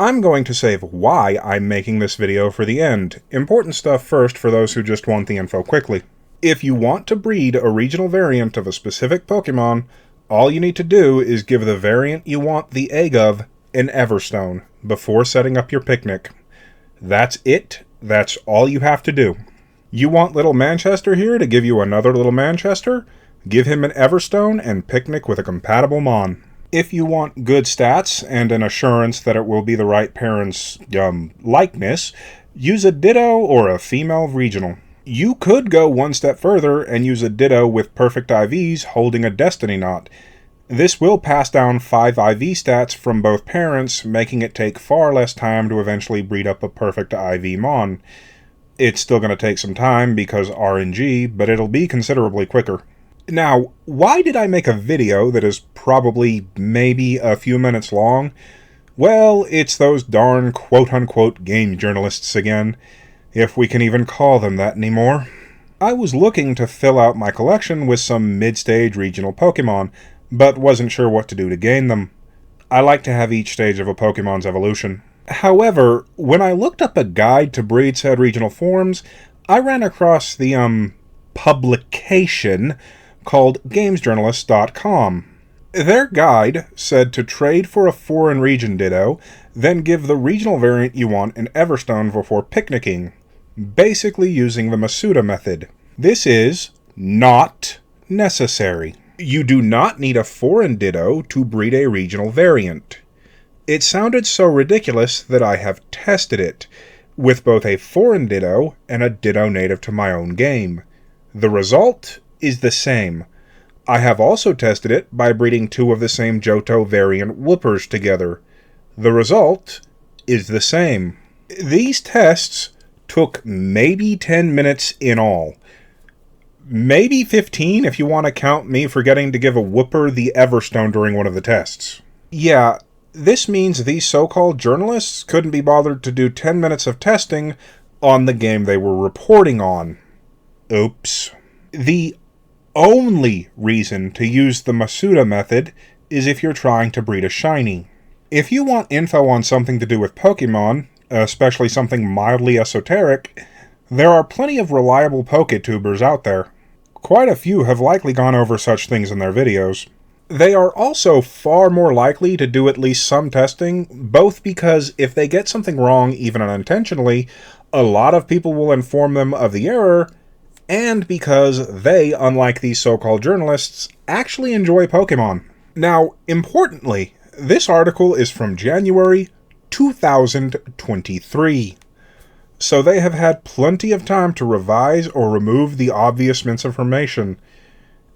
I'm going to save why I'm making this video for the end. Important stuff first for those who just want the info quickly. If you want to breed a regional variant of a specific Pokemon, all you need to do is give the variant you want the egg of an Everstone before setting up your picnic. That's it. That's all you have to do. You want Little Manchester here to give you another Little Manchester? Give him an Everstone and picnic with a compatible Mon. If you want good stats and an assurance that it will be the right parent's, likeness, use a Ditto or a female regional. You could go one step further and use a Ditto with perfect IVs holding a Destiny Knot. This will pass down 5 IV stats from both parents, making it take far less time to eventually breed up a perfect IV Mon. It's still going to take some time because RNG, but it'll be considerably quicker. Now, why did I make a video that is probably maybe a few minutes long? Well, it's those darn quote-unquote game journalists again, if we can even call them that anymore. I was looking to fill out my collection with some mid-stage regional Pokemon, but wasn't sure what to do to gain them. I like to have each stage of a Pokemon's evolution. However, when I looked up a guide to breed said regional forms, I ran across the, publication called GamesJournalist.com. Their guide said to trade for a foreign region Ditto, then give the regional variant you want an Everstone before picnicking, basically using the Masuda method. This is not necessary. You do not need a foreign Ditto to breed a regional variant. It sounded so ridiculous that I have tested it, with both a foreign Ditto and a Ditto native to my own game. The result is the same. I have also tested it by breeding 2 of the same Johto variant Whoopers together. The result is the same. These tests took maybe 10 minutes in all. Maybe 15 if you want to count me forgetting to give a Whooper the Everstone during one of the tests. Yeah, this means these so-called journalists couldn't be bothered to do 10 minutes of testing on the game they were reporting on. Oops. The only reason to use the Masuda method is if you're trying to breed a shiny. If you want info on something to do with Pokemon, especially something mildly esoteric, there are plenty of reliable Poketubers out there. Quite a few have likely gone over such things in their videos. They are also far more likely to do at least some testing, both because if they get something wrong even unintentionally, a lot of people will inform them of the error, and because they, unlike these so-called journalists, actually enjoy Pokemon. Now, importantly, this article is from January 2023. So they have had plenty of time to revise or remove the obvious misinformation.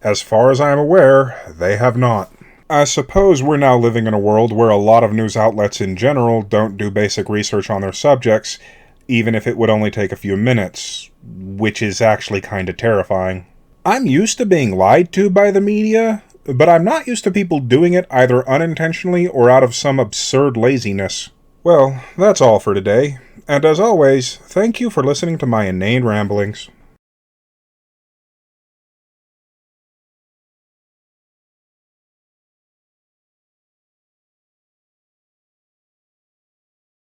As far as I am aware, they have not. I suppose we're now living in a world where a lot of news outlets in general don't do basic research on their subjects, even if it would only take a few minutes, which is actually kinda terrifying. I'm used to being lied to by the media, but I'm not used to people doing it either unintentionally or out of some absurd laziness. Well, that's all for today, and as always, thank you for listening to my inane ramblings.